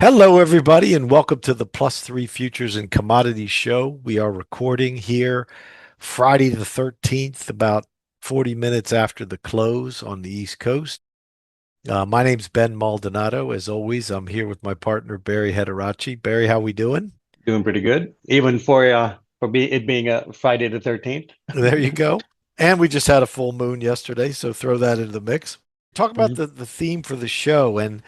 Hello, everybody, and welcome to the Plus Three Futures and Commodities Show. We are recording here Friday the 13th, about 40 minutes after the close on the East Coast. My name's Ben Maldonado. As always, I'm here with my partner, Barry Hederachi. Barry, how we doing? Doing pretty good, even it being a Friday the 13th. There you go. And we just had a full moon yesterday, so throw that into the mix. Talk about Mhm. the theme for the show, and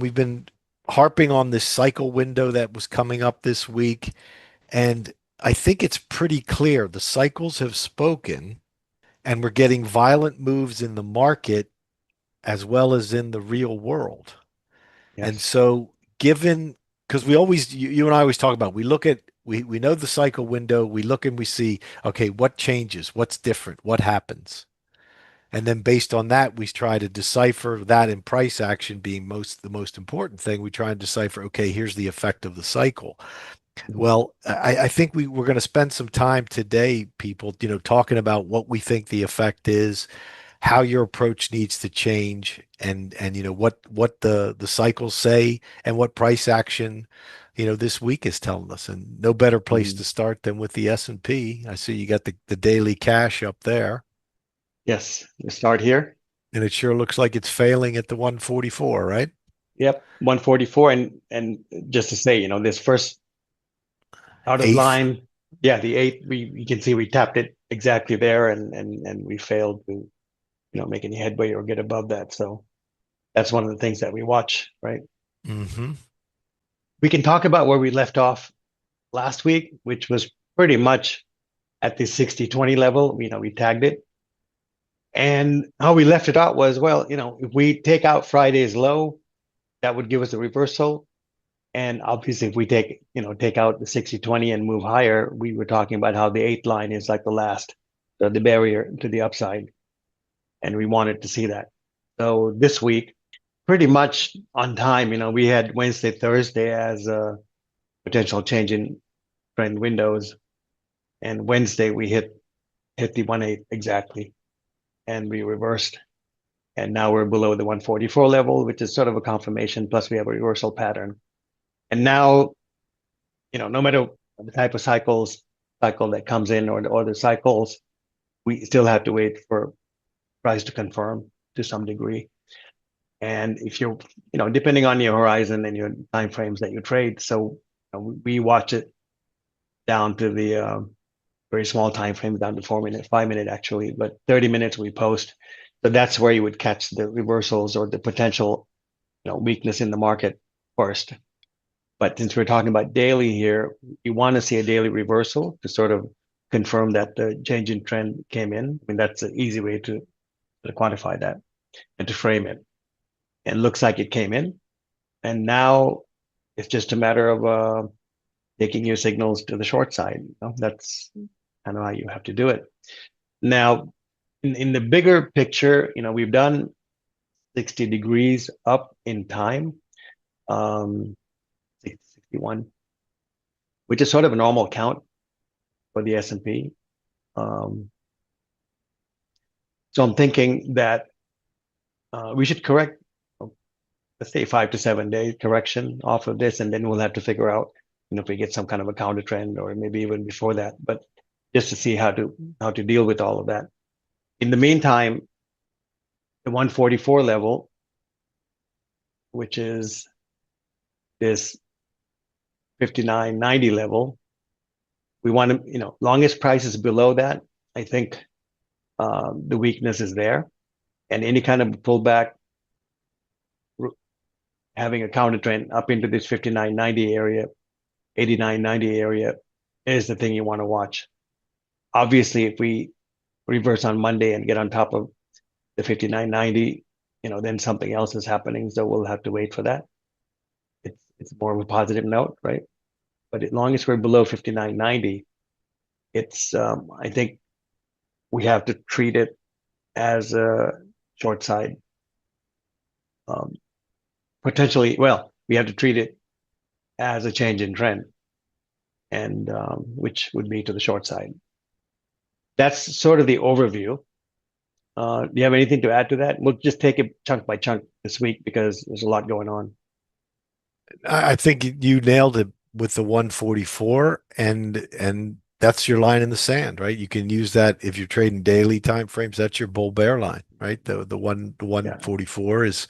we've been harping on this cycle window that was coming up this week. And I think it's pretty clear the cycles have spoken, and we're getting violent moves in the market as well as in the real world. And Yes. so, given because we always, you and I always talk about, we look at, we know the cycle window, we look and we see, okay, what changes, what's different, what happens. And then based on that, we try to decipher that in price action being the most important thing. We try and decipher, okay, here's the effect of the cycle. Mhm. Well, I think we're going to spend some time today, people, talking about what we think the effect is, how your approach needs to change, and what the cycles say and what price action, this week is telling us. And no better place Mhm. to start than with the S&P. I see you got the daily cash up there, Yes. We start here. and it sure looks like it's failing at the 144, right? Yep. 144. And just to say, this first out of Eighth. line, yeah, the eight, we can see we tapped it exactly there and we failed to, make any headway or get above that. So that's one of the things that we watch, right? Mm-hmm. We can talk about where we left off last week, which was pretty much at the 60-20 level. We tagged it. And how we left it out was, well, if we take out Friday's low, that would give us a reversal. And obviously, if we take out the 60-20 and move higher, we were talking about how the eighth line is like the last, the barrier to the upside. And we wanted to see that. So this week, pretty much on time, we had Wednesday, Thursday as a potential change in trend windows. And Wednesday, we hit the 1/8 exactly, and we reversed. And now we're below the 144 level, which is sort of a confirmation. Plus, we have a reversal pattern. And now, no matter the type of cycle that comes in or the cycles, we still have to wait for price to confirm to some degree. And if you're, depending on your horizon and your time frames that you trade, so we watch it down to the very small time frames, down to 4 minute, 5 minute actually, but 30 minutes we post. So that's where you would catch the reversals or the potential weakness in the market first. But since we're talking about daily here, you want to see a daily reversal to sort of confirm that the change in trend came in. I mean, that's an easy way to quantify that and to frame it. And it looks like it came in. And now it's just a matter of taking your signals to the short side. That's kind of how you have to do it. Now, in the bigger picture, we've done 60 degrees up in time. 61, which is sort of a normal count for the S&P. Um, so I'm thinking that we should correct, let's say 5 to 7 day correction off of this, and then we'll have to figure out, if we get some kind of a counter trend or maybe even before that, but just to see how to deal with all of that. In the meantime, the 144 level, which is this 59.90 level, we want to, longest price is below that. I think the weakness is there, and any kind of pullback having a counter trend up into this 59.90 area, 89.90 area is the thing you want to watch. Obviously, if we reverse on Monday and get on top of the 59.90, then something else is happening. So we'll have to wait for that. It's more of a positive note, right? But as long as we're below 59.90, it's I think we have to treat it as a short side. Um, Potentially, well, we have to treat it as a change in trend, and which would be to the short side. That's sort of the overview. Do you have anything to add to that? We'll just take it chunk by chunk this week because there's a lot going on. I think you nailed it with the 144, and that's your line in the sand, right? You can use that if you're trading daily time frames. That's your bull bear line, right? The Yeah, 144 is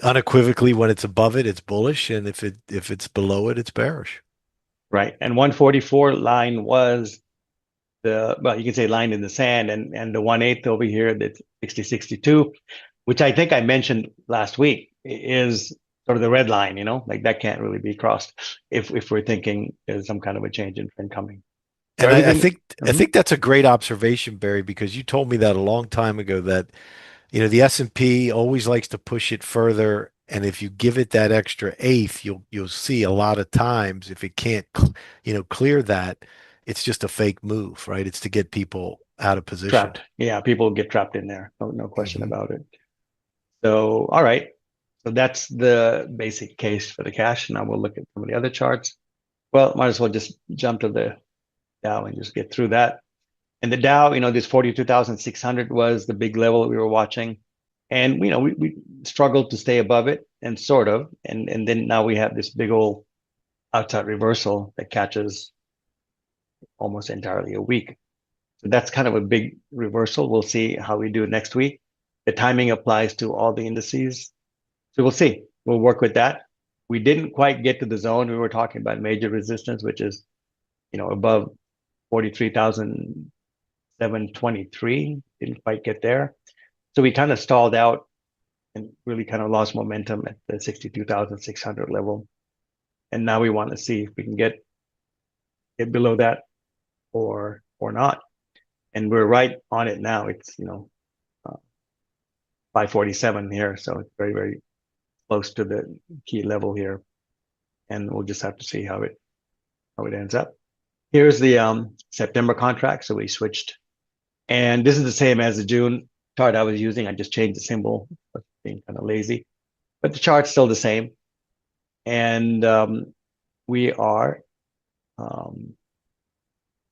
unequivocally when it's above it, it's bullish, and if it's below it, it's bearish. right. And 144 line was the, well, you can say line in the sand, and the 1/8 over here, that's 60.62, which I think I mentioned last week is sort of the red line, like that can't really be crossed if we're thinking there's some kind of a change in trend coming. So And everything, I mhm, think that's a great observation, Barry, because you told me that a long time ago that the S&P always likes to push it further, and if you give it that extra eighth, you'll see a lot of times if it can't clear that, it's just a fake move, right? It's to get people out of position. trapped. Yeah, people get trapped in there. No question Hmm. about it. So, all right. So that's the basic case for the cash. Now we'll look at some of the other charts. Well, might as well just jump to the Dow and just get through that. And the Dow, this 42,600 was the big level that we were watching. And, we struggled to stay above it and sort of. And then now we have this big old outside reversal that catches almost entirely a week. So that's kind of a big reversal. We'll see how we do next week. The timing applies to all the indices. So we'll see. We'll work with that. We didn't quite get to the zone. We were talking about major resistance, which is, above 43,723. Didn't quite get there. So we kind of stalled out and really kind of lost momentum at the 62,600 level. And now we want to see if we can get below that or not. And we're right on it now. It's, 547 here. So it's very, very close to the key level here. And we'll just have to see how it ends up. Here's the September contract. So we switched. And this is the same as the June chart I was using. I just changed the symbol, being kind of lazy. But the chart's still the same. And we are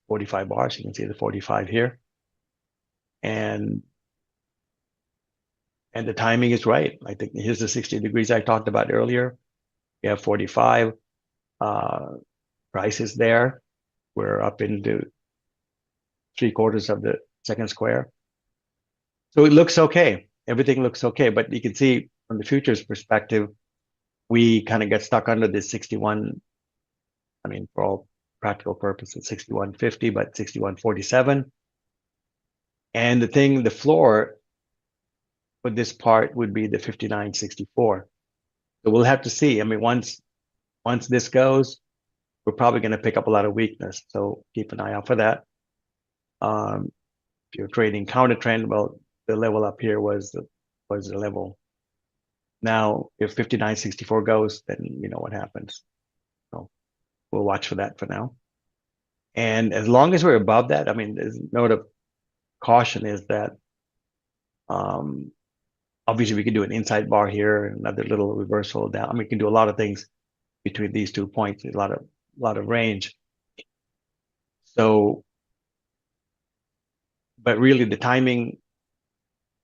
45 bars. You can see the 45 here. And the timing is right. I think here's the 60 degrees I talked about earlier. We have 45 uh, prices there. We're up into 3/4 of the second square. So it looks okay. Everything looks okay. But you can see from the futures perspective, we kind of get stuck under this 61. I mean, for all practical purposes, 61.50, but 61.47. And the floor for this part would be the 59.64. So we'll have to see. I mean, once this goes, we're probably going to pick up a lot of weakness. So keep an eye out for that. If you're trading counter trend, well, the level up here was the level. Now, if 59.64 goes, then you know what happens. So we'll watch for that for now. And as long as we're above that, I mean, there's note of caution is that um, obviously we can do an inside bar here, another little reversal down. I mean, we can do a lot of things between these 2 points, a lot of range. So, but really the timing,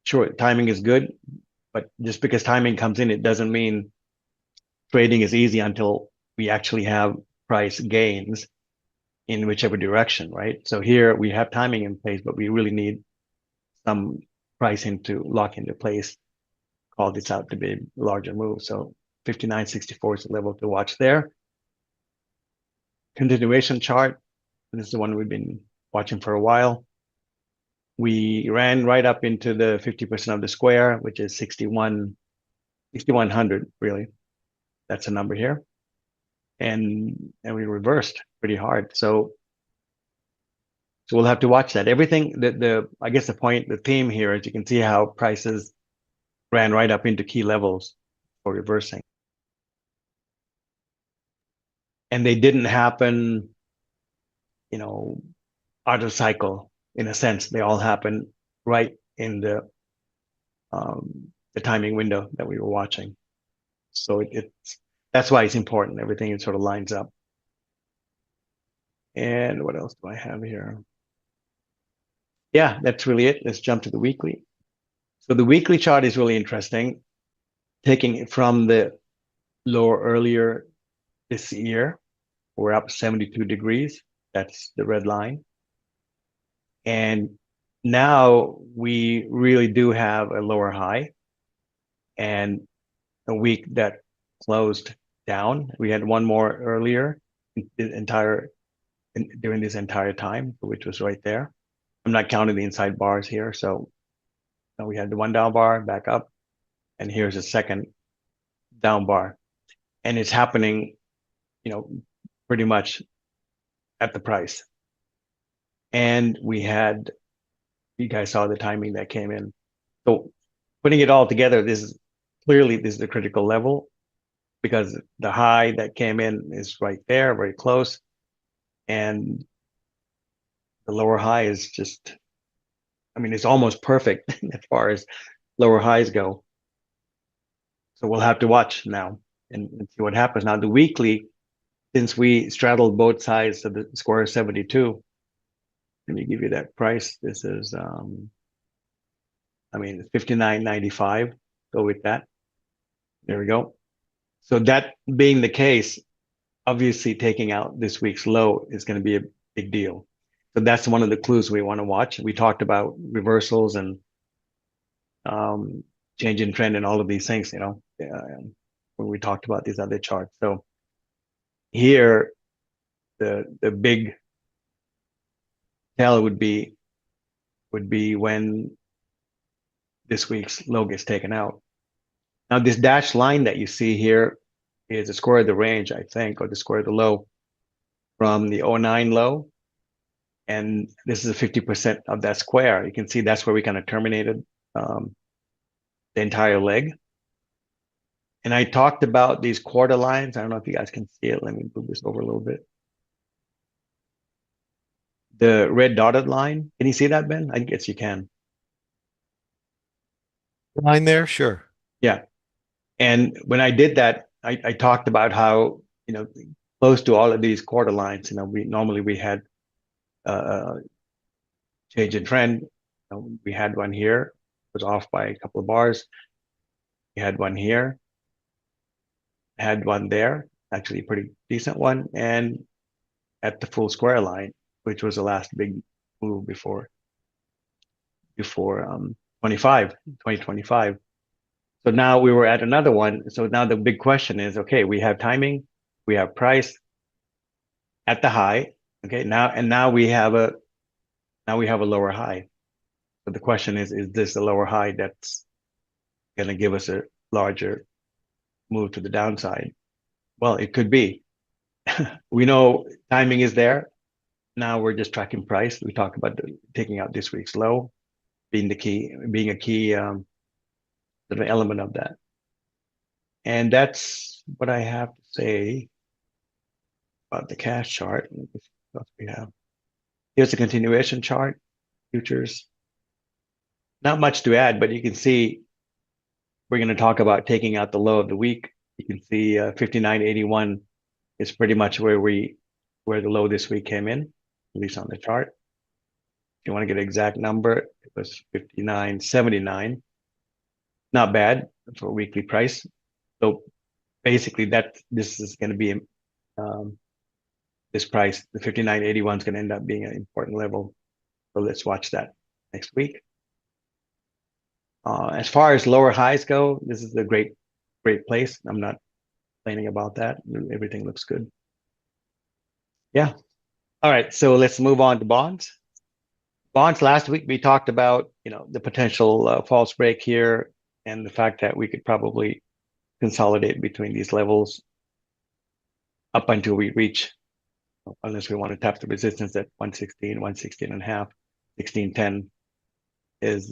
sure, timing is good, but just because timing comes in, it doesn't mean trading is easy until we actually have price gains in whichever direction, right? So here we have timing in place, but we really need some pricing to lock into place, call this out to be a larger move. So 59.64 is the level to watch there. Continuation chart. This is the one we've been watching for a while. We ran right up into the 50% of the square, which is 6,100, really. That's a number here. And we reversed pretty hard. So we'll have to watch that. Everything I guess the theme here is you can see how prices ran right up into key levels for reversing. And they didn't happen, you know, out of cycle in a sense. They all happen right in the timing window that we were watching. So it's that's why it's important. Everything sort of lines up. And what else do I have here? Yeah, that's really it. Let's jump to the weekly. So the weekly chart is really interesting, taking it from the lower earlier this year. We're up 72 degrees. That's the red line. And now we really do have a lower high and a week that closed down. We had one more earlier the entire during this entire time, which was right there. I'm not counting the inside bars here. So we had the one down bar back up, and here's a second down bar. And it's happening, you know, pretty much at the price. And we had, you guys saw the timing that came in. So putting it all together, this is the critical level because the high that came in is right there, very close. And the lower high is just, I mean, it's almost perfect as far as lower highs go. So we'll have to watch now and see what happens. Now, the weekly, since we straddled both sides of the square 72, let me give you that price. This is, I mean, 59.95. Go with that. There we go. So that being the case, obviously taking out this week's low is going to be a big deal. So that's one of the clues we want to watch. We talked about reversals and change in trend and all of these things, when we talked about these other charts. So here, the big tell would be when this week's low gets taken out. Now, this dashed line that you see here is the square of the range, I think, or the square of the low from the '09 low. And this is a 50% of that square. You can see that's where we kind of terminated the entire leg. And I talked about these quarter lines. I don't know if you guys can see it. Let me move this over a little bit. The red dotted line. Can you see that, Ben? I guess you can. Line there, sure. Yeah. And when I did that, I talked about how, close to all of these quarter lines, we had change in trend. We had one here, it was off by a couple of bars. We had one here, had one there, actually a pretty decent one, and at the full square line, which was the last big move before 2025. So now we were at another one. So now the big question is, okay, we have timing, we have price at the high. Okay, now we have a lower high. So the question is this a lower high that's going to give us a larger move to the downside? Well, it could be. We know timing is there. Now we're just tracking price. We talked about taking out this week's low being a key sort of element of that. And that's what I have to say about the cash chart. What we have. Here's a continuation chart, futures. Not much to add, but you can see we're going to talk about taking out the low of the week. You can see 59.81 is pretty much where the low this week came in, at least on the chart. If you want to get an exact number, it was 59.79. Not bad for a weekly price. So basically this is going to be this price, the 59.81 is going to end up being an important level. So let's watch that next week. As far as lower highs go, this is a great place. I'm not complaining about that. Everything looks good. Yeah. All right. So let's move on to bonds. Bonds last week, we talked about, the potential false break here and the fact that we could probably consolidate between these levels up until we reach, unless we want to tap the resistance at 116, 116 and a half, 1610 is,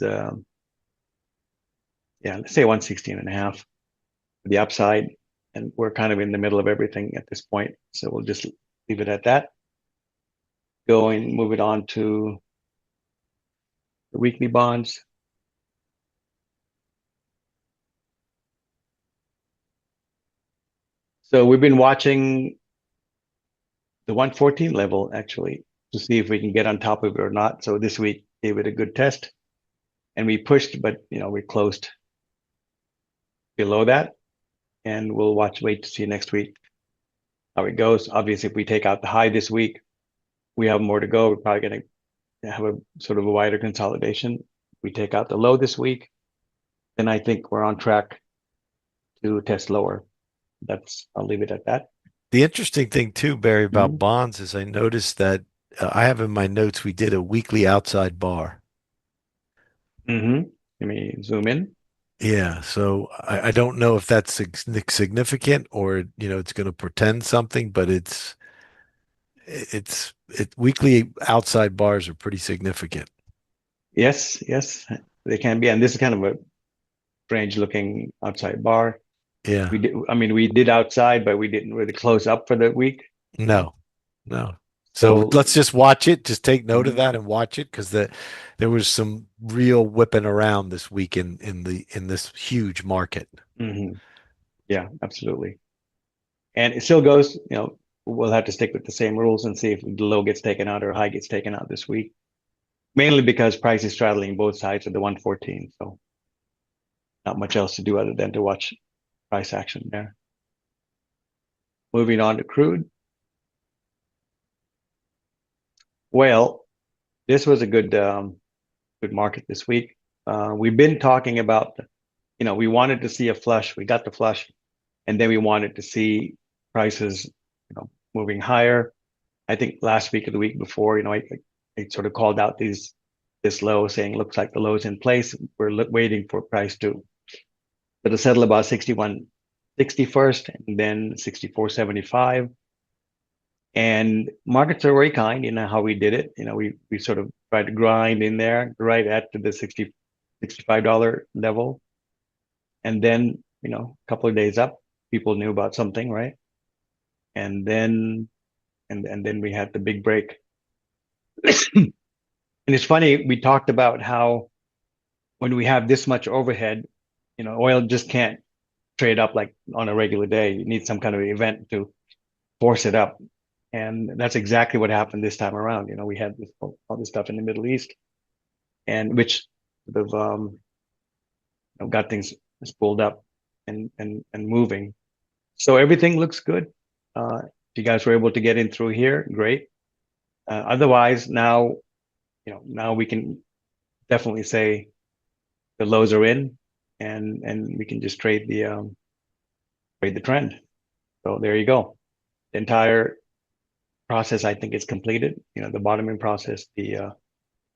let's say 116 and a half for the upside. And we're kind of in the middle of everything at this point. So we'll just leave it at that. Move it on to the weekly bonds. So we've been watching the 114 level actually to see if we can get on top of it or not. So this week gave it a good test and we pushed, but we closed below that. and we'll wait to see next week how it goes. Obviously, if we take out the high this week, we have more to go. We're probably going to have a sort of a wider consolidation. If we take out the low this week, then I think we're on track to test lower. I'll leave it at that. The interesting thing too, Barry, about Mm-hmm. bonds is I noticed that I have in my notes we did a weekly outside bar. Mm-hmm. Let me zoom in. Yeah, so I don't know if that's significant or it's going to portend something, but it weekly outside bars are pretty significant. Yes, yes, they can be. And this is kind of a strange looking outside bar. Yeah. We did outside, but we didn't really close up for the week. No, no. So Still, let's just watch it. Just take note of mhm, that and watch it because there was some real whipping around this week in this huge market. mhm. Yeah, absolutely. And it still goes, we'll have to stick with the same rules and see if the low gets taken out or high gets taken out this week. Mainly because price is straddling both sides of the 114. So not much else to do other than to watch price action there. Moving on to crude. Well, this was a good market this week. We've been talking about, we wanted to see a flush. We got the flush, and then we wanted to see prices, moving higher. I think last week or the week before, I sort of called out this low, saying looks like the low's in place. We're waiting for price to settle about 61.60 first, and then 64.75. And markets are very kind. You know how we did it. We sort of tried to grind in there right at the 65 dollars level. And then, a couple of days up, people knew about something, right? And then and then we had the big break. And it's funny, we talked about how when we have this much overhead, oil just can't trade up like on a regular day. You need some kind of event to force it up. And that's exactly what happened this time around. We had all this stuff in the Middle East, and which sort of got things spooled up and moving. So everything looks good. If you guys were able to get in through here, great. Otherwise, now we can definitely say the lows are in, and we can just trade the trend. So there you go. The entire process, I think, is completed. The bottoming process, the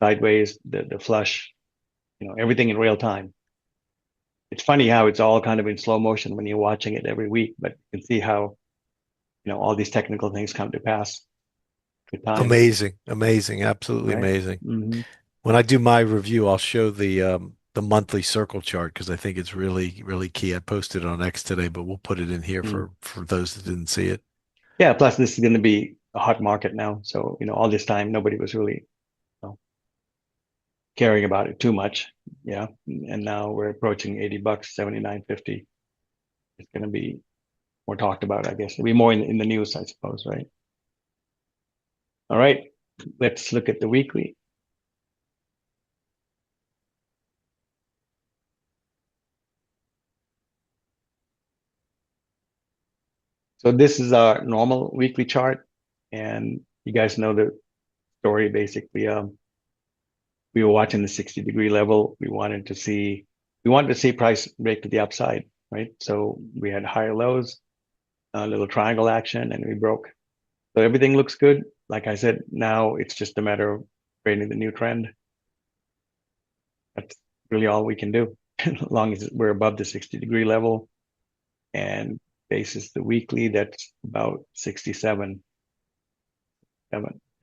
sideways, the flush, everything in real time. It's funny how it's all kind of in slow motion when you're watching it every week, but you can see how, all these technical things come to pass with time, Amazing, amazing, absolutely right? amazing. Hmm. When I do my review, I'll show the monthly circle chart because I think it's really, really key. I posted it on X today, but we'll put it in here Mm. for those that didn't see it. Yeah, plus this is going to be a hot market now. So, all this time, nobody was really, caring about it too much. Yeah. And now we're approaching 80 bucks, 79.50. It's going to be more talked about, I guess. It'll be more in the news, I suppose, right? All right. Let's look at the weekly. So this is our normal weekly chart. And you guys know the story basically. We were watching the 60-degree level. We wanted to see price break to the upside, right? So we had higher lows, a little triangle action, and we broke. So everything looks good. Like I said, now it's just a matter of creating the new trend. That's really all we can do, as long as we're above the 60-degree level and basis the weekly, that's about 67.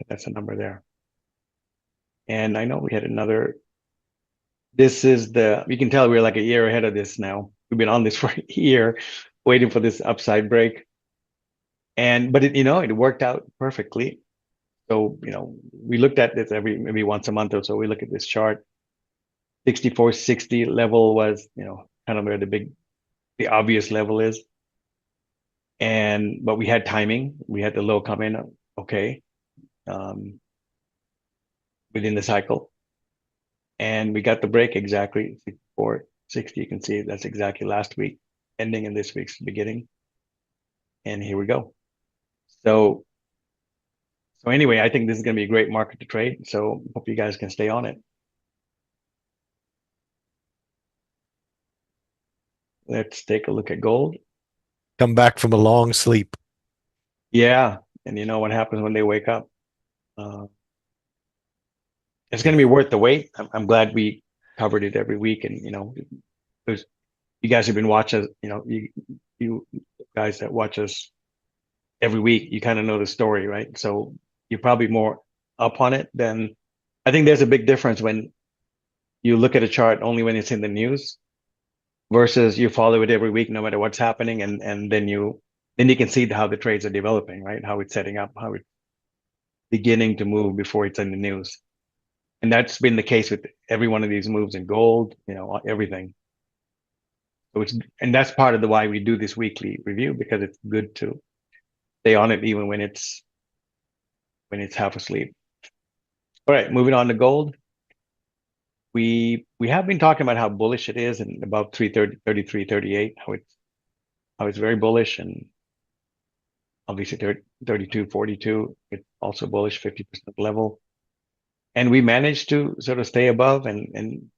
That's a number there. And I know we had another. We can tell we're like a year ahead of this now. We've been on this for a year, waiting for this upside break. But it worked out perfectly. So, we looked at this maybe once a month or so. We look at this chart. 64.60 level was, kind of where the obvious level is. But we had timing. We had the low come in, okay, um, within the cycle. And we got the break exactly 64.60. You can see that's exactly last week. ending and this week's beginning. And here we go. So, so anyway, I think this is going to be a great market to trade. So hope you guys can stay on it. Let's take a look at gold. Come back from a long sleep. Yeah. And you know what happens when they wake up? Uh, it's going to be worth the wait. I'm glad we covered it every week. And, there's, you guys have been watching, you guys that watch us every week, you kind of know the story, right? So you're probably more up on it than I think there's a big difference when you look at a chart only when it's in the news versus you follow it every week, no matter what's happening. And then you can see how the trades are developing, right? How it's setting up, how it's beginning to move before it's in the news. And that's been the case with every one of these moves in gold, everything. So and that's part of the why we do this weekly review, because it's good to stay on it even when it's half asleep. All right, moving on to gold. We have been talking about how bullish it is and about 330, 33, 38, how it's very bullish, and obviously 30, 32, 42, it's also bullish 50% level. And we managed to sort of stay above and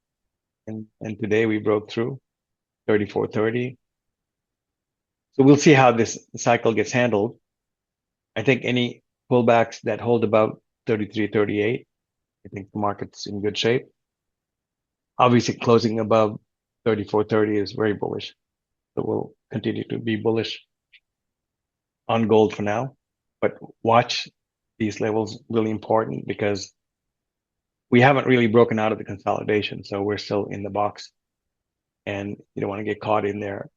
today we broke through 34.30. So we'll see how this cycle gets handled. I think any pullbacks that hold about 33, 38, I think the market's in good shape. Obviously, closing above 34.30 is very bullish. So we'll continue to be bullish on gold for now. But watch these levels, really important, because we haven't really broken out of the consolidation. So we're still in the box. And you don't want to get caught in there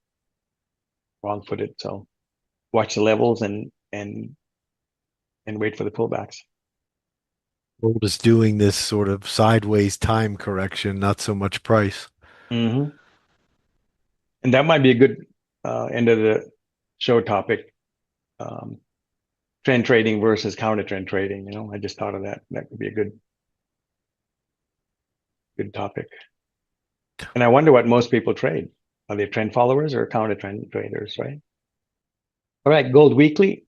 wrong-footed. So watch the levels and wait for the pullbacks. Gold is doing this sort of sideways time correction, not so much price. Hmm. And that might be a good end of the show topic. Um, Trend trading versus counter trend trading. I just thought of that. That could be a good topic. And I wonder what most people trade. Are they trend followers or counter trend traders, right? All right, gold weekly.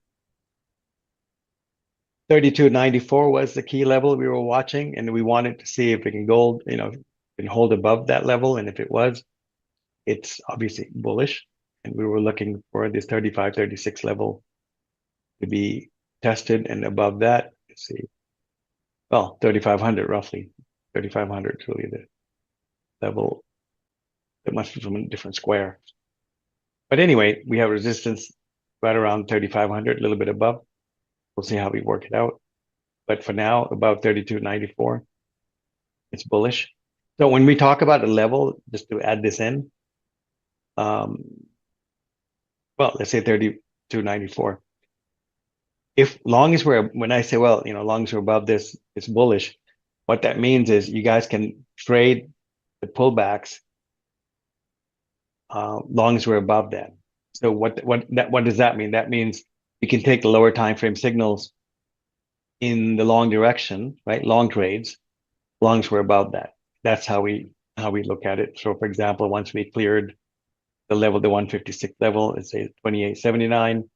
32.94 was the key level we were watching, and we wanted to see if it can can hold above that level. And if it was, it's obviously bullish. And we were looking for this 35, 36 level to be tested, and above that, let's see, well, 3,500 roughly. 3,500 is really the level that must be from a different square. But anyway, we have resistance right around 3,500, a little bit above. We'll see how we work it out. But for now, about 32.94, it's bullish. So when we talk about a level, just to add this in, um, well, let's say 32.94. If long as when I say, well, long as we're above this, it's bullish. What that means is you guys can trade the pullbacks, long as we're above that. So what does that mean? That means you can take the lower time frame signals in the long direction, right? Long trades, as long as we're above that. That's how we look at it. So for example, once we cleared the level, the 156 level, let's say 28.79,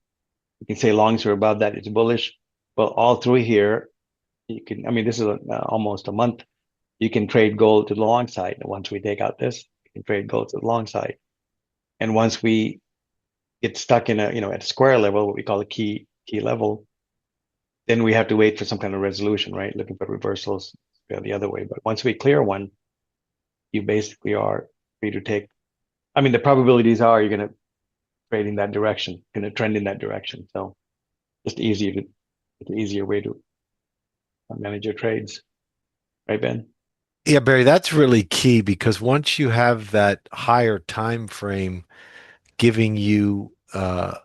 you can say long as we're above that, it's bullish. Well, all through here, this is almost a month. You can trade gold to the long side. And once we take out this, you can trade gold to the long side. And once we get stuck in at a square level, what we call a key level, then we have to wait for some kind of resolution, right? Looking for reversals the other way. But once we clear one, you basically are free to take. The probabilities are you're going to trade in that direction, going to trend in that direction. So just it's an easier way to manage your trades, right, Ben? Yeah, Barry, that's really key because once you have that higher time frame giving you a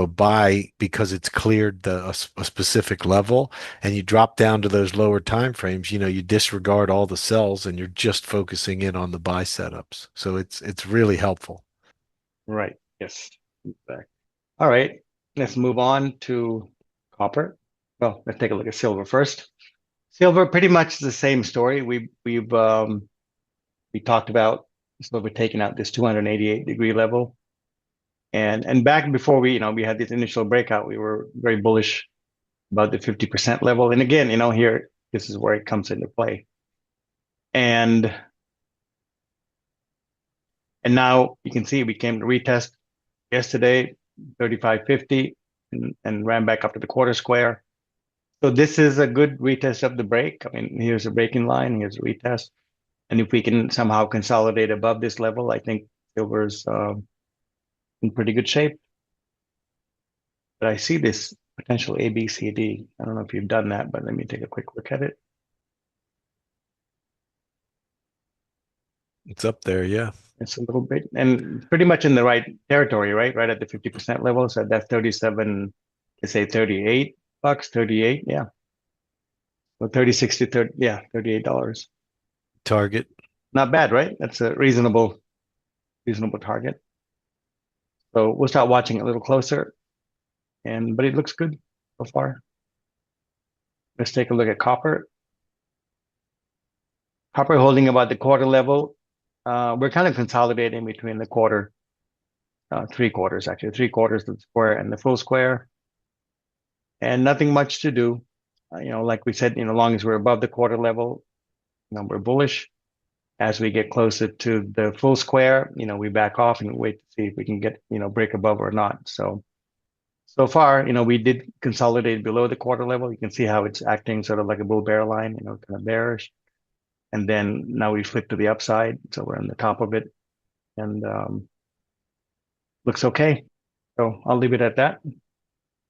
buy because it's cleared a specific level and you drop down to those lower time frames, you disregard all the sells and you're just focusing in on the buy setups. So it's really helpful. Right. Yes. Exactly. All right. Let's move on to copper. Well, let's take a look at silver first. Silver, pretty much the same story. We talked about silver taking out this 288 degree level. And back before we had this initial breakout, we were very bullish about the 50% level. And again, here, this is where it comes into play. And now you can see we came to retest yesterday, 35.50, and ran back up to the quarter square. So this is a good retest of the break. I mean, here's a breaking line, here's a retest. And if we can somehow consolidate above this level, I think silver's in pretty good shape. But I see this potential A, B, C, D. I don't know if you've done that, but let me take a quick look at it. It's up there, yeah. It's a little bit, and pretty much in the right territory, right? Right at the 50% level. So that's 37, let's say $38, 38. Yeah. Well, 36 to 30, yeah, $38. Target. Not bad, right? That's a reasonable target. So we'll start watching a little closer, but it looks good so far. Let's take a look at copper. Copper holding about the quarter level. We're kind of consolidating between the quarter, three quarters actually, three quarters of the square and the full square, and nothing much to do. Like we said, long as we're above the quarter level, we're bullish. As we get closer to the full square, we back off and wait to see if we can get, break above or not. So far, we did consolidate below the quarter level. You can see how it's acting sort of like a bull bear line, kind of bearish. And then now we flip to the upside. So we're on the top of it and looks okay. So I'll leave it at that.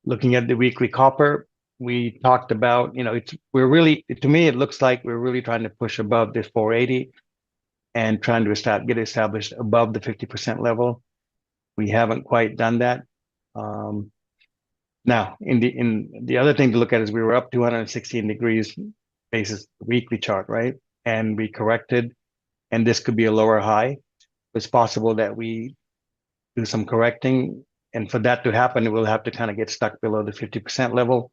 Looking at the weekly copper, we talked about, to me, it looks like we're really trying to push above this 480 and trying to get established above the 50% level. We haven't quite done that. Now, in the other thing to look at is we were up 216 degrees basis weekly chart, right? And we corrected, and this could be a lower high. It's possible that we do some correcting, and for that to happen, we'll have to kind of get stuck below the 50% level.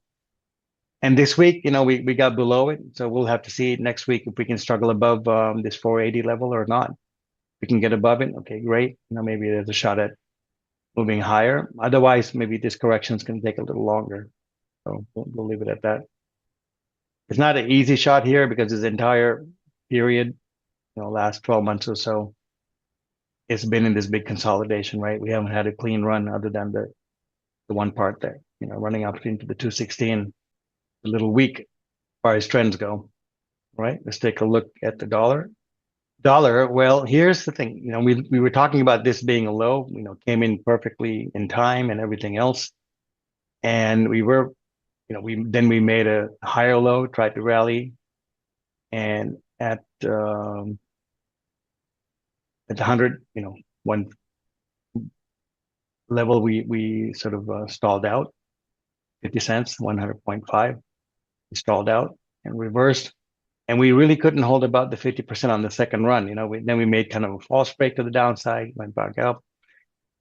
And this week, we got below it, so we'll have to see next week if we can struggle above this 480 level or not. We can get above it, okay, great. Maybe there's a shot at moving higher. Otherwise, maybe this correction is going to take a little longer. So we'll leave it at that. It's not an easy shot here because this entire period, last 12 months or so, it's been in this big consolidation, right? We haven't had a clean run other than the one part there, running up into the 216, a little weak as far as trends go. Right? Let's take a look at the dollar. Well, here's the thing. We were talking about this being a low, came in perfectly in time and everything else. And we were, we made a higher low, tried to rally, and at the 100, one level, we sort of stalled out, 50 cents, 100.5. We stalled out and reversed. And we really couldn't hold about the 50% on the second run. Then we made kind of a false break to the downside, went back up,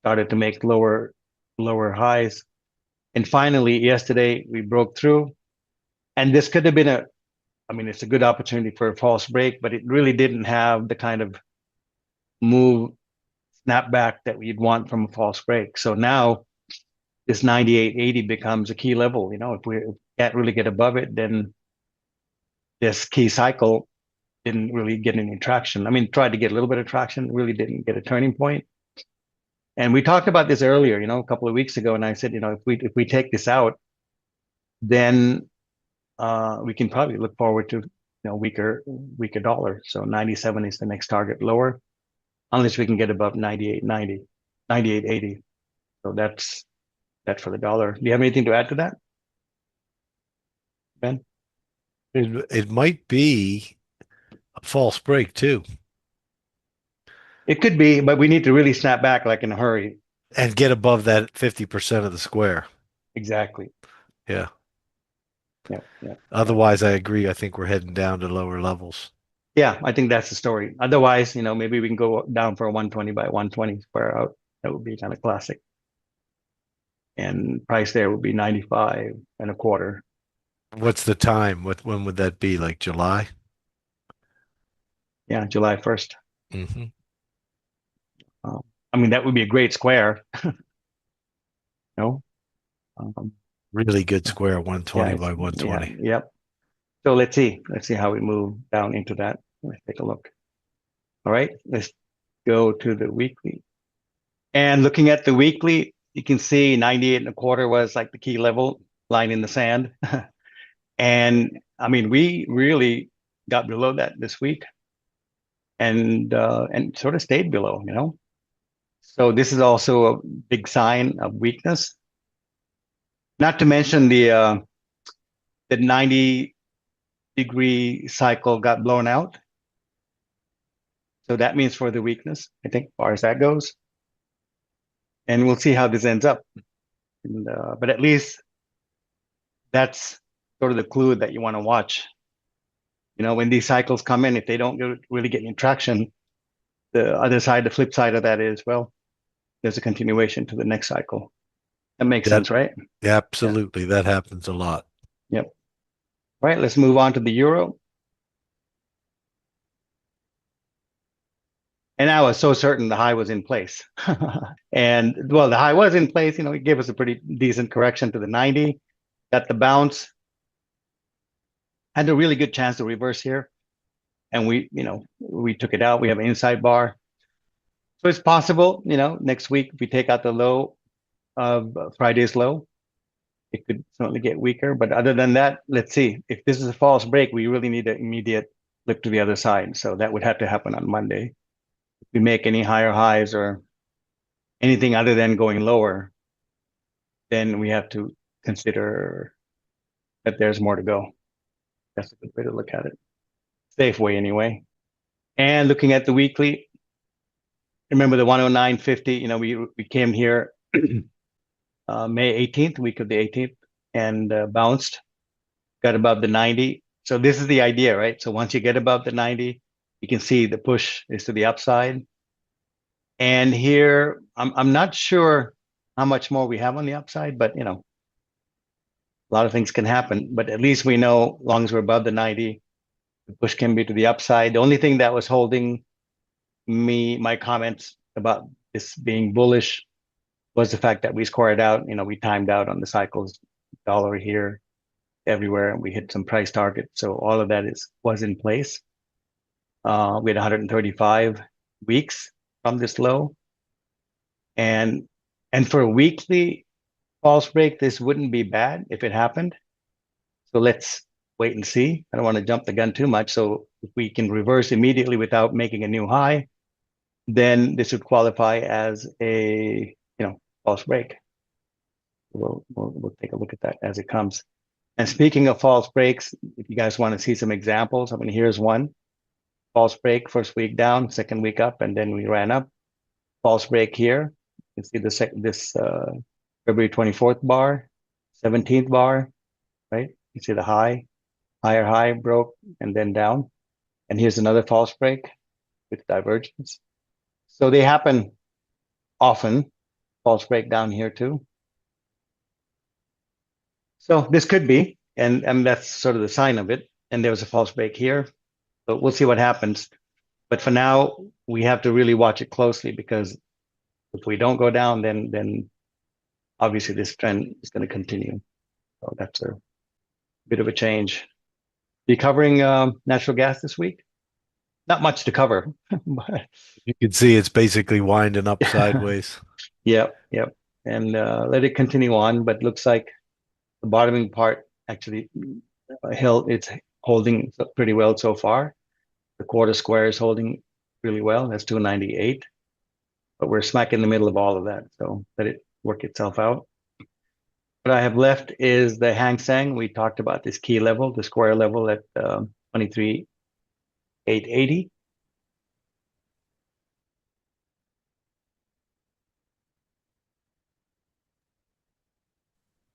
started to make lower highs. And finally, yesterday, we broke through. And this could have been it's a good opportunity for a false break, but it really didn't have the kind of move snapback that we'd want from a false break. So now this 98.80 becomes a key level. If we can't really get above it, then this key cycle didn't really get any traction. Tried to get a little bit of traction, really didn't get a turning point. And we talked about this earlier, a couple of weeks ago, and I said, if we take this out, then we can probably look forward to weaker dollar. So 97 is the next target lower, unless we can get above 98.90, 98.80. So that's for the dollar. Do you have anything to add to that, Ben? It might be a false break too, It could be, but we need to really snap back like in a hurry. and get above that 50% of the square. Exactly. Yeah. Yeah, yeah, yeah. Otherwise, I agree. I think we're heading down to lower levels. Yeah, I think that's the story. Otherwise, maybe we can go down for a 120 by 120 square out. That would be kind of classic. And price there would be 95 and a quarter. What's the time? When would that be? Like July? Yeah, July 1st. Hmm. That would be a great square. know. Um, Really good square, yeah, 120 it's by yeah, 120. yep. So let's see how we move down into that. Let's take a look. All right, let's go to the weekly. And looking at the weekly, you can see 98 and a quarter was like the key level, line in the sand. And I mean, we really got below that this week and sort of stayed below, you know. So this is also a big sign of weakness. Not to mention the 90-degree cycle got blown out. So that means further weakness, I think, as far as that goes. And we'll see how this ends up. But at least that's sort of the clue that you want to watch. You know, when these cycles come in, if they don't really get any traction, the other side, the flip side of that is, well, there's a continuation to the next cycle. That makes That sense, right? Yeah. absolutely, that happens a lot. Yep. All right, let's move on to the euro. And I was so certain the high was in place. And well, the high was in place, you know, it gave us a pretty decent correction to the 90, got the bounce, had a really good chance to reverse here. And we took it out. We have an inside bar. So it's possible, you know, next week if we take out the low of Friday's low, it could certainly get weaker. But other than that, let's see. If this is a false break, we really need an immediate flip to the other side. So that would have to happen on Monday. If we make any higher highs or anything other than going lower, then we have to consider that there's more to go. That's a good way to look at it. Safe way anyway. And looking at the weekly, remember the 109.50, you know, we came here May 18th, week of the 18th, and bounced, got above the 90. So this is the idea, right? So once you get above the 90, you can see the push is to the upside. And here, I'm not sure how much more we have on the upside, but you know, a lot of things can happen. But at least we know, as long as we're above the 90, the push can be to the upside. The only thing that was holding my comments about this being bullish was the fact that we scored out. You know, we timed out on the cycles, dollar here, everywhere, and we hit some price targets. So all of that was in place. We had 135 weeks from this low, and for a weekly false break, this wouldn't be bad if it happened. So let's wait and see. I don't want to jump the gun too much. So if we can reverse immediately without making a new high, then this would qualify as a false break. We'll take a look at that as it comes. And speaking of false breaks, if you guys want to see some examples, I mean, here's one. False break, first week down, second week up, and then we ran up. False break here. You can see this February 24th bar, 17th bar, right? You see the higher high broke and then down. And here's another false break with divergence. So they happen often. False break down here too. So this could be, and that's sort of the sign of it. And there was a false break here, but we'll see what happens. But for now, we have to really watch it closely because if we don't go down, then obviously this trend is going to continue. So that's a bit of a change. You covering natural gas this week? Not much to cover, but You can see it's basically winding up sideways. yep. And let it continue on, but looks like the bottoming part actually held. It's holding pretty well so far. The quarter square is holding really well. That's 298, but we're smack in the middle of all of that. So let it work itself out. What I have left is the Hang Seng. We talked about this key level, the square level at 23,880.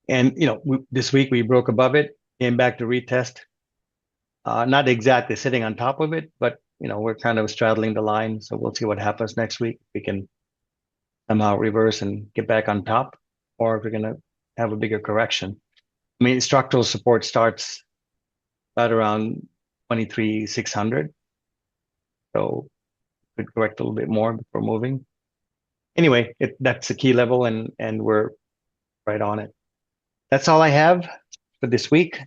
And this week we broke above it, came back to retest. Not exactly sitting on top of it, but we're kind of straddling the line. So we'll see what happens next week. We can somehow reverse and get back on top, or if we're going to have a bigger correction. I mean, structural support starts at around 23,600. So could correct a little bit more before moving. Anyway, that's the key level, and we're right on it. That's all I have for this week.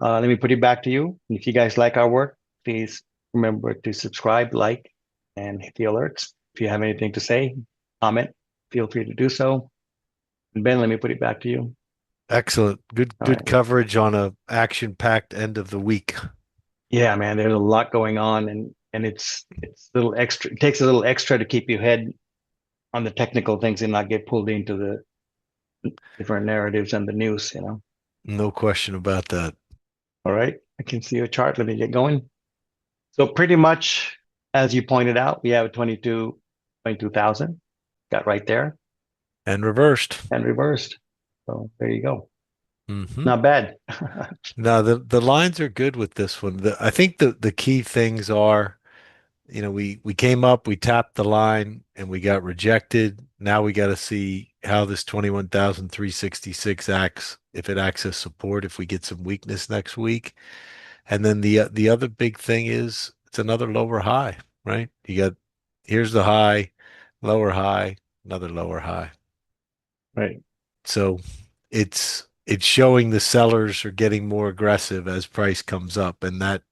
Let me put it back to you. If you guys like our work, please remember to subscribe, like, and hit the alerts. If you have anything to say, comment, feel free to do so. And Ben, let me put it back to you. Excellent. All Good right. coverage on a action-packed end of the week. Yeah, man, there's a lot going on and it's a little extra. It takes a little extra to keep your head on the technical things and not get pulled into the different narratives and the news, you know. No question about that. All right. I can see your chart. Let me get going. So pretty much as you pointed out, we have a 22,000 got right there And reversed. and reversed. So there you go. Hmm. Not bad. No, the lines are good with this one. I think the key things are, we came up, we tapped the line, and we got rejected. Now we got to see how this 21,366 acts, if it acts as support, if we get some weakness next week. And then the other big thing is it's another lower high, right? Here's the high, lower high, another lower high. Right. So it's showing the sellers are getting more aggressive as price comes up, and that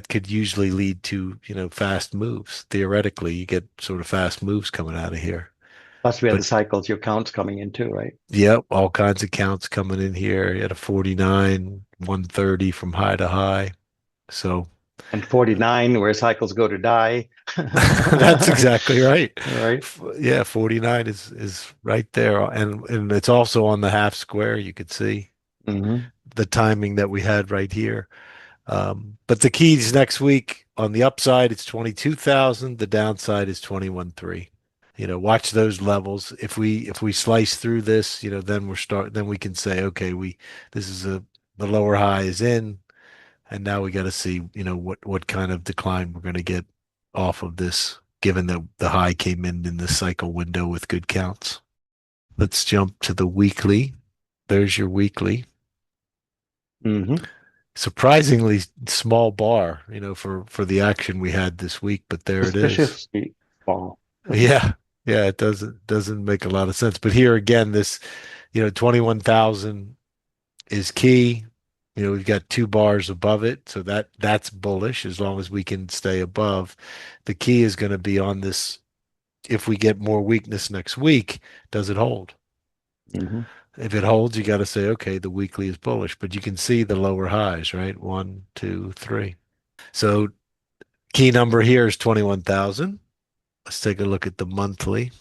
could usually lead to, fast moves. Theoretically, you get sort of fast moves coming out of here. Plus we had the But cycles, your counts coming in too, right? yep, all kinds of counts coming in here. You had a 49, 130 from high to high. So And 49, where cycles go to die. that's exactly right. Right. Yeah, 49 is right there, and it's also on the half square. You could see Hmm. the timing that we had right here. But the keys next week on the upside, it's 22,000. The downside is 21,300. Watch those levels. If we slice through this, then we can say, okay, this is the lower high is in, and now we got to see, what kind of decline we're going to get off of this, given that the high came in this cycle window with good counts. Let's jump to the weekly. There's your weekly. Hmm. Surprisingly small bar, for the action we had this week, but there it is. Suspiciously small. Yeah. Yeah, it doesn't make a lot of sense. But here again, this, 21,000 is key. We've got two bars above it, so that's bullish as long as we can stay above. The key is going to be on this. If we get more weakness next week, does it hold? Hmm. If it holds, you got to say, okay, the weekly is bullish, but you can see the lower highs, right? One, two, three. So key number here is 21,000. Let's take a look at the monthly.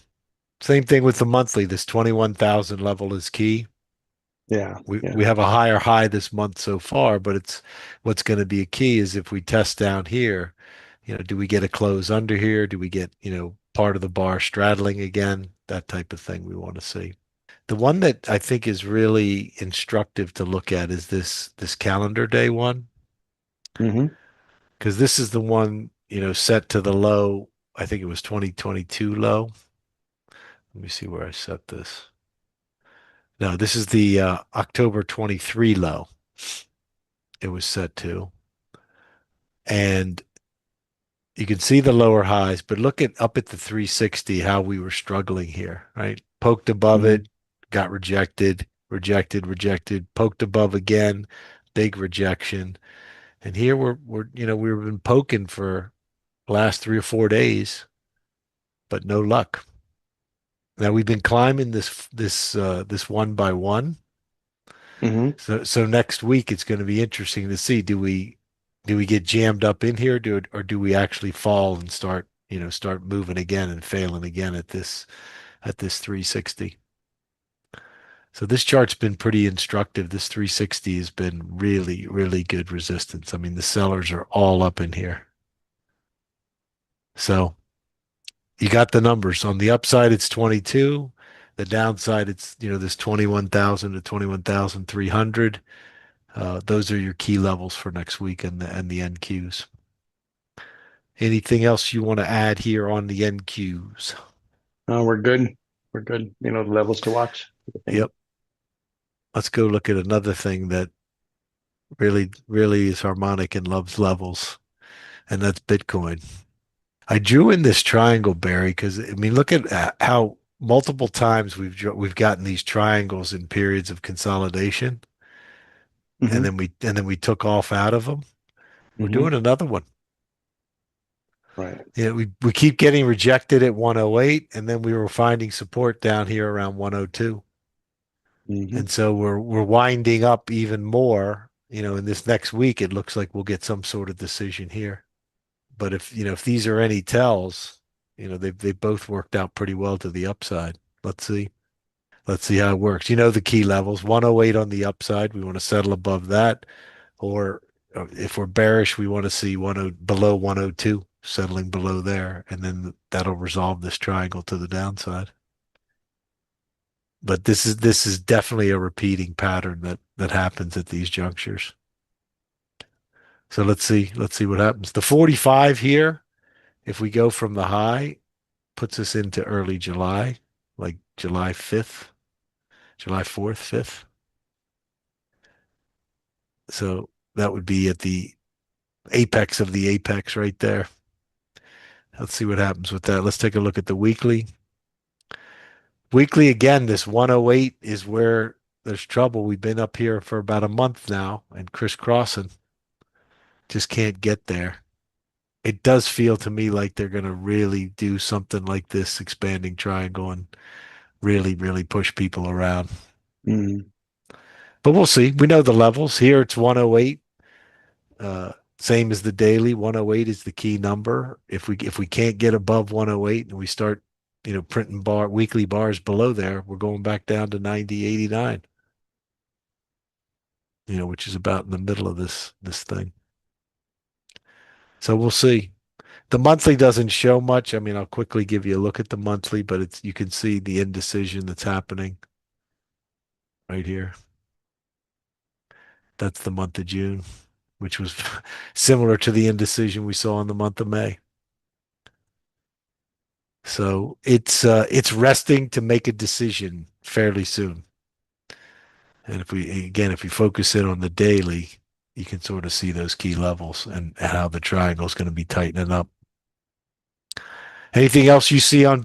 Same thing with the monthly. This 21,000 level is key. Yeah. We Yeah. have a higher high this month so far, but it's what's going to be a key is if we test down here, do we get a close under here? Do we get, part of the bar straddling again? That type of thing we want to see. The one that I think is really instructive to look at is this calendar day one, Hmm. because this is the one, set to the low. I think it was 2022 low. Let me see where I set this. No, this is the October 23 low it was set to. And you can see the lower highs, but look at up at the 360, how we were struggling here, right? Poked above Hmm. it, got rejected, rejected, rejected, poked above again, big rejection. And here we've been poking for the last 3 or 4 days, but no luck. Now we've been climbing this one by one. Hmm. So next week it's going to be interesting to see, do we get jammed up in here, or do we actually fall and start moving again and failing again at this 360. So this chart's been pretty instructive. This 360 has been really, really good resistance. I mean, the sellers are all up in here. So you got the numbers. On the upside, it's 22. The downside, it's, this 21,000 to 21,300. Those are your key levels for next week and the NQs. Anything else you want to add here on the NQs? We're good. We're good. You know, the levels to watch. The thing. Yep. Let's go look at another thing that really, really is harmonic and loves levels, and that's Bitcoin. I drew in this triangle, Barry, because I mean, look at how multiple times we've gotten these triangles in periods of consolidation, and Hmm. then we took off out of them. We're Hmm. doing another one. Right. We keep getting rejected at 108, and then we were finding support down here around 102. Hmm. And so we're winding up even more. In this next week, it looks like we'll get some sort of decision here. But if these are any tells, they both worked out pretty well to the upside. Let's see. Let's see how it works. The key levels, 108 on the upside. We want to settle above that. Or if we're bearish, we want to see below 102, settling below there. And then that'll resolve this triangle to the downside. But this is definitely a repeating pattern that happens at these junctures. So let's see what happens. The 45 here, if we go from the high, puts us into early July, like July 5th, July 4th, 5th. So that would be at the apex of the apex right there. Let's see what happens with that. Let's take a look at the weekly. Weekly again, this 108 is where there's trouble. We've been up here for about a month now and crisscrossing. Just can't get there. It does feel to me like they're going to really do something like this expanding triangle and really, really push people around. Hmm. But we'll see. We know the levels. Here it's 108. Same as the daily. 108 is the key number. If we can't get above 108 and we start, printing weekly bars below there, we're going back down to 90, 89, which is about in the middle of this thing. So we'll see. The monthly doesn't show much. I mean, I'll quickly give you a look at the monthly, but you can see the indecision that's happening right here. That's the month of June, which was similar to the indecision we saw in the month of May. So it's resting to make a decision fairly soon. And if we focus in on the daily, you can sort of see those key levels and how the triangle is going to be tightening up. Anything else you see on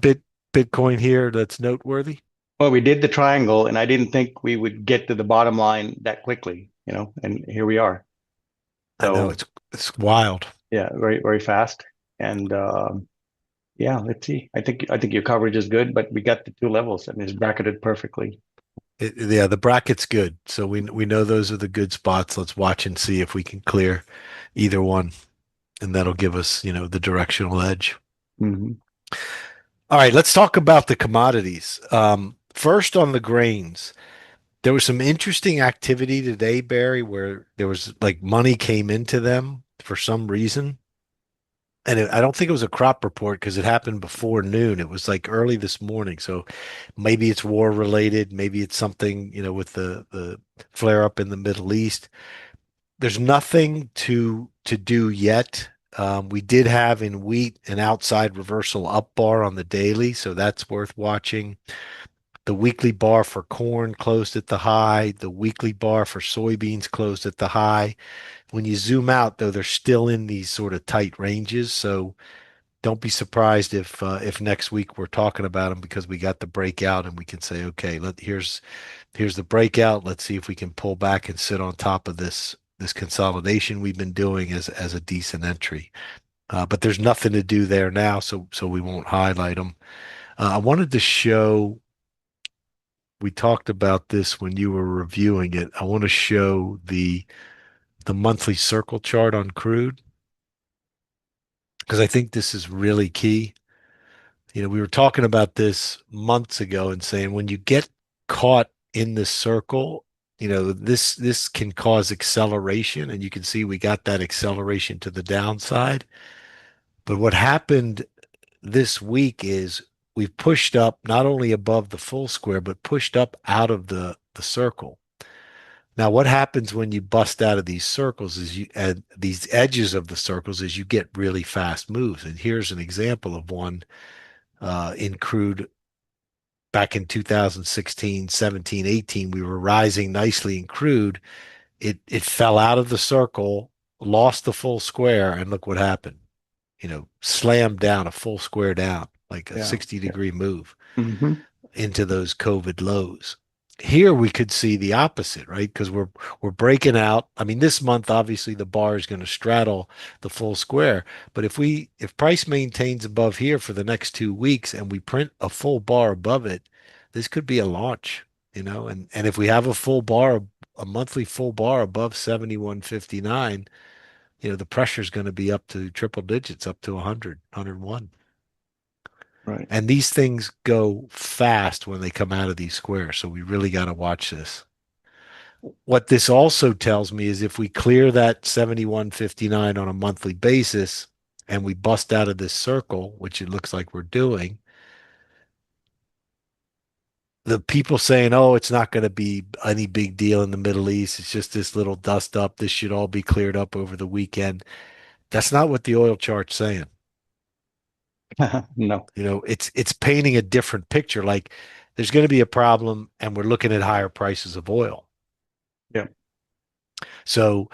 Bitcoin here that's noteworthy? Well, we did the triangle, and I didn't think we would get to the bottom line that quickly, and here we are. I know So it's wild. yeah, very, very fast. And yeah, let's see. I think your coverage is good, but we got the two levels and it's bracketed perfectly. Yeah, the bracket's good. So we know those are the good spots. Let's watch and see if we can clear either one, and that'll give us, the directional edge. Hmm. All right, let's talk about the commodities. First on the grains, there was some interesting activity today, Barry, where there was like money came into them for some reason. And I don't think it was a crop report because it happened before noon. It was like early this morning. So maybe it's war related. Maybe it's something, with the flare up in the Middle East. There's nothing to do yet. We did have in wheat an outside reversal up bar on the daily, so that's worth watching. The weekly bar for corn closed at the high. The weekly bar for soybeans closed at the high. When you zoom out, though, they're still in these sort of tight ranges. So don't be surprised if next week we're talking about them because we got the breakout and we can say, okay, here's the breakout. Let's see if we can pull back and sit on top of this consolidation we've been doing as a decent entry. But there's nothing to do there now, so we won't highlight them. I wanted to show. We talked about this when you were reviewing it. I want to show the monthly circle chart on crude because I think this is really key. We were talking about this months ago and saying when you get caught in this circle, this can cause acceleration, and you can see we got that acceleration to the downside. But what happened this week is we've pushed up not only above the full square, but pushed up out of the circle. Now, what happens when you bust out of these circles is and these edges of the circles is you get really fast moves. And here's an example of one in crude back in 2016, 17, 18. We were rising nicely in crude. It fell out of the circle, lost the full square, and look what happened. Slammed down a full square down, like a Yeah. Yeah. 60-degree move. Hmm. into those COVID lows. Here we could see the opposite, right? Because we're breaking out. I mean, this month obviously the bar is going to straddle the full square, but if price maintains above here for the next 2 weeks and we print a full bar above it, this could be a launch, and if we have a full bar, a monthly full bar above 71.59, the pressure is going to be up to triple digits, up to 100, 101. Right. And these things go fast when they come out of these squares. So we really got to watch this. What this also tells me is if we clear that 71.59 on a monthly basis and we bust out of this circle, which it looks like we're doing, the people saying, oh, it's not going to be any big deal in the Middle East. It's just this little dust up. This should all be cleared up over the weekend. That's not what the oil chart's saying. No. It's painting a different picture. Like there's going to be a problem, and we're looking at higher prices of oil. Yeah. So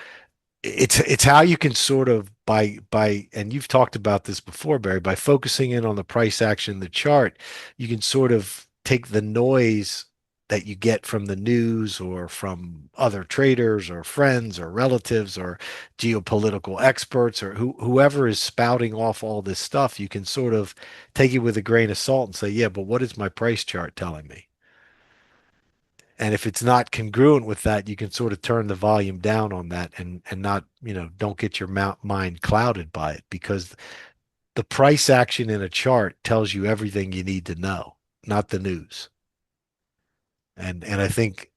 it's how you can sort of and you've talked about this before, Barry, by focusing in on the price action in the chart, you can sort of take the noise that you get from the news or from other traders or friends or relatives or geopolitical experts or whoever is spouting off all this stuff. You can sort of take it with a grain of salt and say, yeah, but what is my price chart telling me? And if it's not congruent with that, you can sort of turn the volume down on that and not, don't get your mind clouded by it, because the price action in a chart tells you everything you need to know, not the news. And I think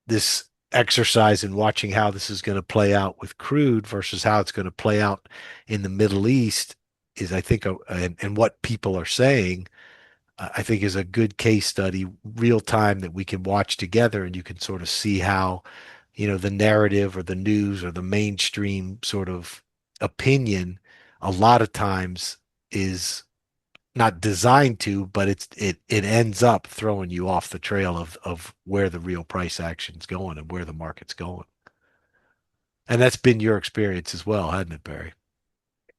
this exercise in watching how this is going to play out with crude versus how it's going to play out in the Middle East is, I think, and what people are saying, I think is a good case study, real time, that we can watch together, and you can sort of see how, the narrative or the news or the mainstream sort of opinion a lot of times is not designed to, but it ends up throwing you off the trail of where the real price action's going and where the market's going. And that's been your experience as well, hasn't it, Barry?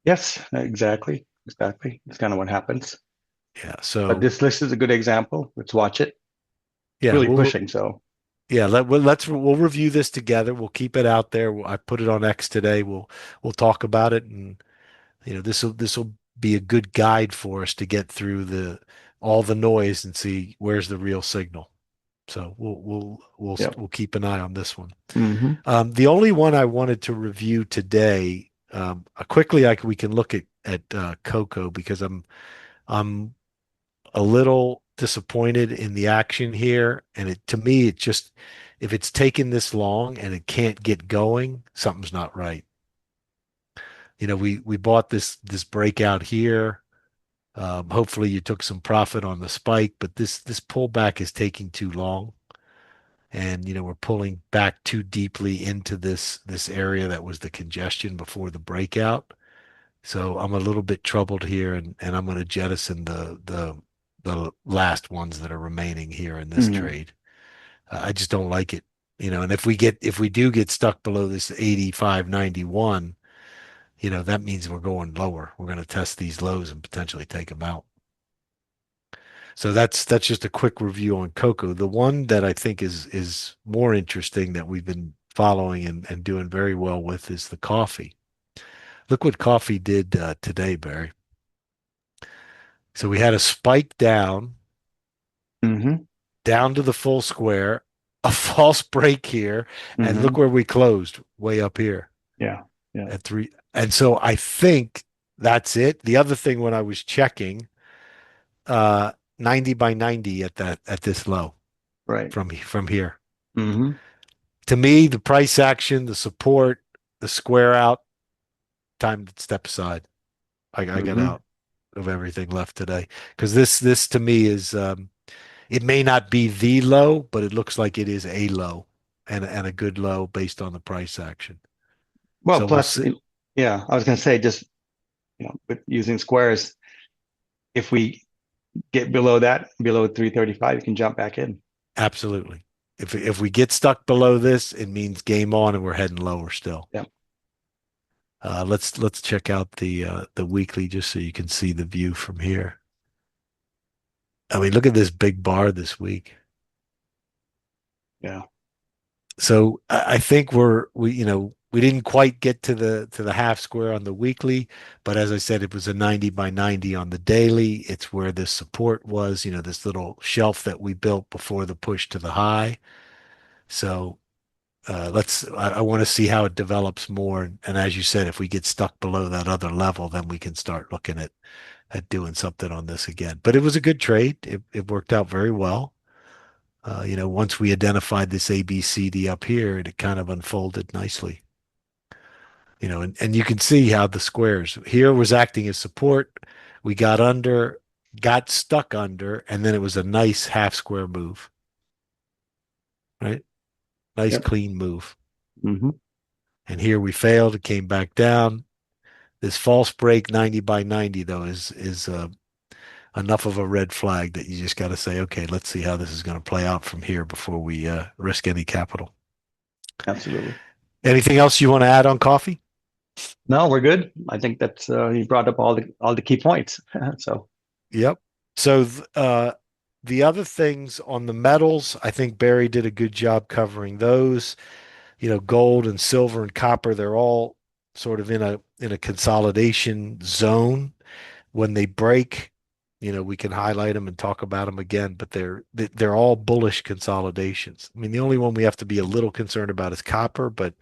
Yes, exactly. Exactly. That's kind of what happens. Yeah. But So this list is a good example. Let's watch it. It's yeah, really pushing. So, yeah, we'll review this together. We'll keep it out there. I put it on X today. We'll talk about it, and this will be a good guide for us to get through the all the noise and see where's the real signal. So yeah. we'll keep an eye on this one. Hmm. The only one I wanted to review today, quickly, we can look at Cocoa, because I'm a little disappointed in the action here. And to me, it just, if it's taken this long and it can't get going, something's not right. We bought this breakout here. Hopefully you took some profit on the spike, but this pullback is taking too long. And we're pulling back too deeply into this area that was the congestion before the breakout. So I'm a little bit troubled here, and I'm going to jettison the last ones that are remaining here in this Hmm. trade. I just don't like it, And if we do get stuck below this 85.91, that means we're going lower. We're going to test these lows and potentially take them out. So that's just a quick review on cocoa. The one that I think is more interesting that we've been following and doing very well with is the coffee. Look what coffee did today, Barry. So we had a spike Hmm. down to the full square, a false break here, and look Hmm. where we closed, way up here Yeah. Yeah. at three. And so I think that's it. The other thing, when I was checking, 90 by 90 at this low Right. from here. Hmm. To me, the price action, the support, the square out, time to step aside. I got Hmm. out of everything left today, because this to me is, it may not be the low, but it looks like it is a low, and a good low based on the price action. Well, So we'll plus, see. yeah, I was going to say just, with using squares, if we get below that, below 335, you can jump back in. Absolutely. If we get stuck below this, it means game on, and we're heading lower still. Yeah. Let's check out the weekly, just so you can see the view from here. I mean, look at this big bar this week. Yeah. So I think we didn't quite get to the half square on the weekly, but as I said, it was a 90 by 90 on the daily. It's where the support was, this little shelf that we built before the push to the high. So I want to see how it develops more. And as you said, if we get stuck below that other level, then we can start looking at doing something on this again. But it was a good trade. It worked out very well. Once we identified this ABCD up here, it kind of unfolded nicely. And you can see how the squares here was acting as support. We got under, got stuck under, and then it was a nice half square move, right? Nice Yep. clean move. Hmm. And here we failed. It came back down. This false break 90 by 90 though is enough of a red flag that you just got to say, okay, let's see how this is going to play out from here before we risk any capital. Absolutely. Anything else you want to add on coffee? No, we're good. I think that's you brought up all the key points. So Yep. So the other things on the metals, I think Barry did a good job covering those. Gold and silver and copper, they're all sort of in a consolidation zone. When they break, we can highlight them and talk about them again, but they're all bullish consolidations. I mean, the only one we have to be a little concerned about is copper, but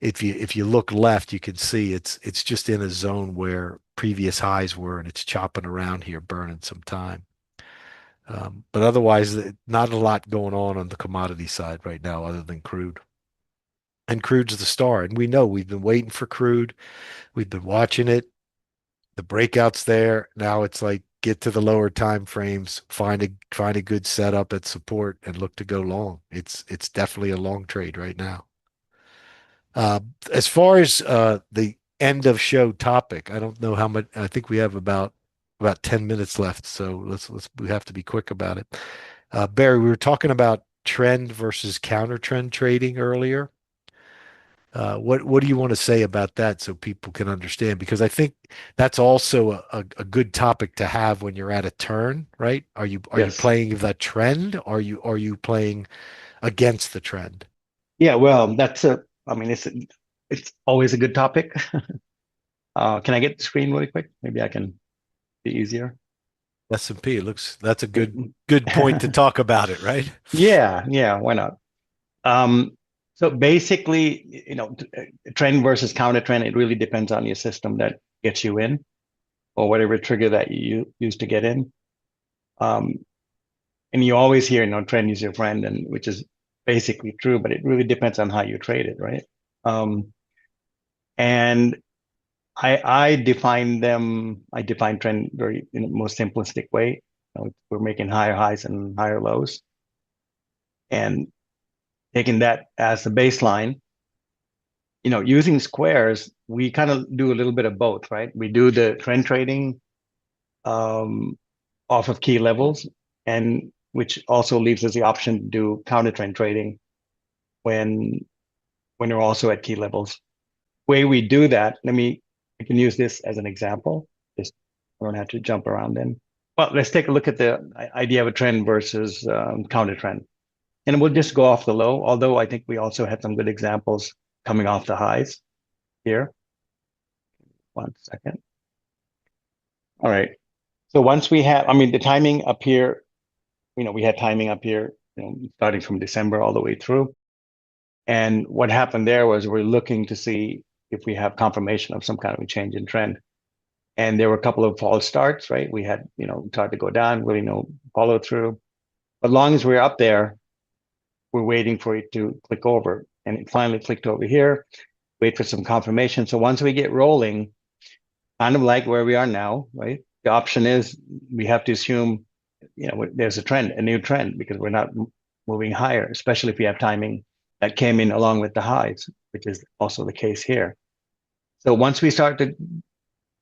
if you look left, you can see it's just in a zone where previous highs were, and it's chopping around here, burning some time. But otherwise, not a lot going on the commodity side right now, other than crude. And crude's the star, and we know we've been waiting for crude. We've been watching it. The breakout's there. Now it's like get to the lower time frames, find a good setup at support, and look to go long. It's definitely a long trade right now. Uh, as far as the end of show topic, I don't know how much. I think we have about 10 minutes left, so we have to be quick about it. Barry, we were talking about trend versus counter trend trading earlier. What do you want to say about that so people can understand? Because I think that's also a good topic to have when you're at a turn, right? Are you yes. playing the trend? Are you playing against the trend? Yeah, well, I mean, it's always a good topic. Can I get the screen really quick? Maybe I can be easier. S&P, that's a Great. good point to talk about it, right? Yeah, yeah, why not? So basically, trend versus counter trend, it really depends on your system that gets you in or whatever trigger that you use to get in. Um, and you always hear, trend is your friend, and which is basically true, but it really depends on how you trade it, right? And I define trend very in the most simplistic way. We're making higher highs and higher lows, and taking that as the baseline, using squares, we kind of do a little bit of both, right? We do the trend trading um, off of key levels, and which also leaves us the option to do counter trend trading when we're also at key levels. Way we do that, I can use this as an example. Just I don't have to jump around then. Well, let's take a look at the idea of a trend versus counter trend. And we'll just go off the low, although I think we also had some good examples coming off the highs here. 1 second. All right. So once we have, I mean, the timing up here, we had timing up here, starting from December all the way through. And what happened there was we're looking to see if we have confirmation of some kind of a change in trend. And there were a couple of false starts, right? We had, tried to go down, really no follow through. But as long as we're up there, we're waiting for it to click over. And it finally clicked over here, wait for some confirmation. So once we get rolling, kind of like where we are now, right? The option is we have to assume, there's a trend, a new trend, because we're not moving higher, especially if we have timing that came in along with the highs, which is also the case here. So once we started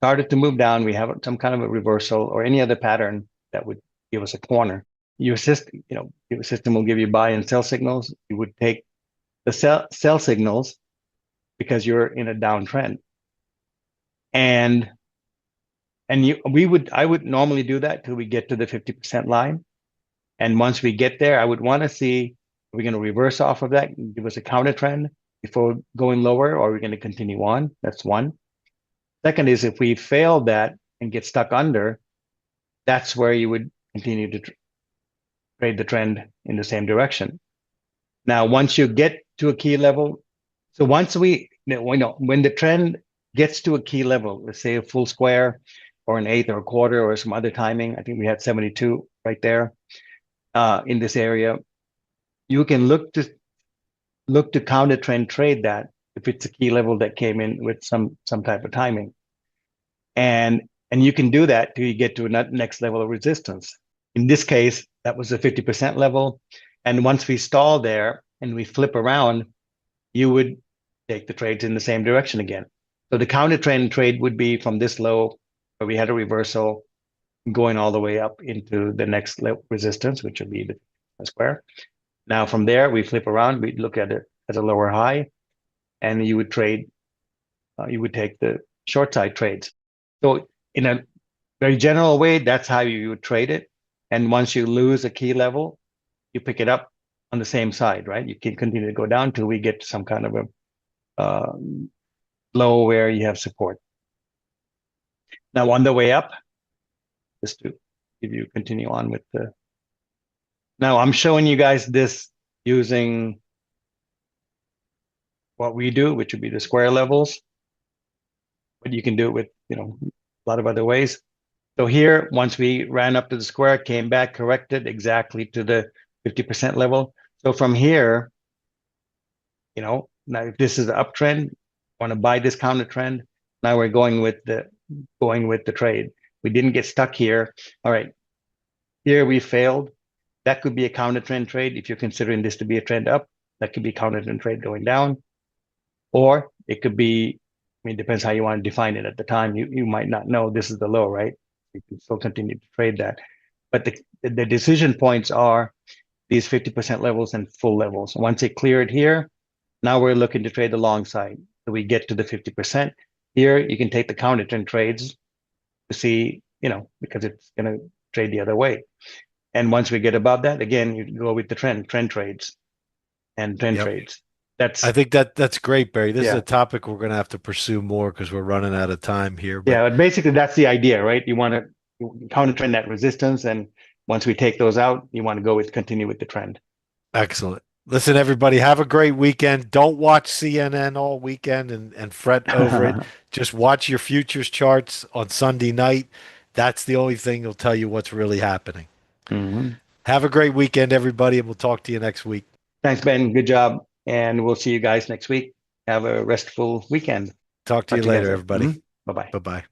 to move down, we have some kind of a reversal or any other pattern that would give us a corner. Your system will give you buy and sell signals. You would take the sell signals because you're in a downtrend. And And I would normally do that till we get to the 50% line. And once we get there, I would want to see, are we going to reverse off of that and give us a counter trend before going lower, or are we going to continue on? That's one. Second is if we fail that and get stuck under, that's where you would continue to trade the trend in the same direction. Now, once you get to a key level, so once when the trend gets to a key level, let's say a full square or an eighth or a quarter or some other timing, I think we had 72 right there in this area, you can look to counter trend trade that if it's a key level that came in with some type of timing. And you can do that till you get to a next level of resistance. In this case, that was the 50% level. And once we stall there and we flip around, you would take the trades in the same direction again. So the counter trend trade would be from this low where we had a reversal going all the way up into the next resistance, which would be the square. Now from there, we flip around, we look at it as a lower high, and you would trade, you would take the short side trades. So in a very general way, that's how you would trade it. And once you lose a key level, you pick it up on the same side, right? You can continue to go down till we get to some kind of a low where you have support. Now on the way up, just to give you continue on with the. Now I'm showing you guys this using what we do, which would be the square levels, but you can do it with a lot of other ways. So here, once we ran up to the square, came back, corrected exactly to the 50% level. So from here, now if this is the uptrend, want to buy this counter trend. Now we're going with the trade. We didn't get stuck here. All right, here we failed. That could be a counter trend trade if you're considering this to be a trend up. That could be counter trend trade going down, or it could be. I mean, it depends how you want to define it at the time. You might not know this is the low, right? You can still continue to trade that, but the decision points are these 50% levels and full levels. Once it cleared here, now we're looking to trade the long side. So we get to the 50%. Here, you can take the counter trend trades to see, because it's going to trade the other way. And once we get above that, again, you go with the trend trades and trend Yep. trades. I think that's great, Barry. This is a Yeah. topic we're going to have to pursue more because we're running out of time here. But Yeah, but basically that's the idea, right? You want to counter trend that resistance, and once we take those out, you want to continue with the trend. excellent. Listen, everybody, have a great weekend. Don't watch CNN all weekend and fret over it. Just watch your futures charts on Sunday night. That's the only thing that'll tell you what's really happening. Mhm. Have a great weekend, everybody, and we'll talk to you next week. Thanks, Ben. Good job. And we'll see you guys next week. Have a restful weekend. Talk to Talk you to you guys later, then. everybody. Bye bye. Bye bye.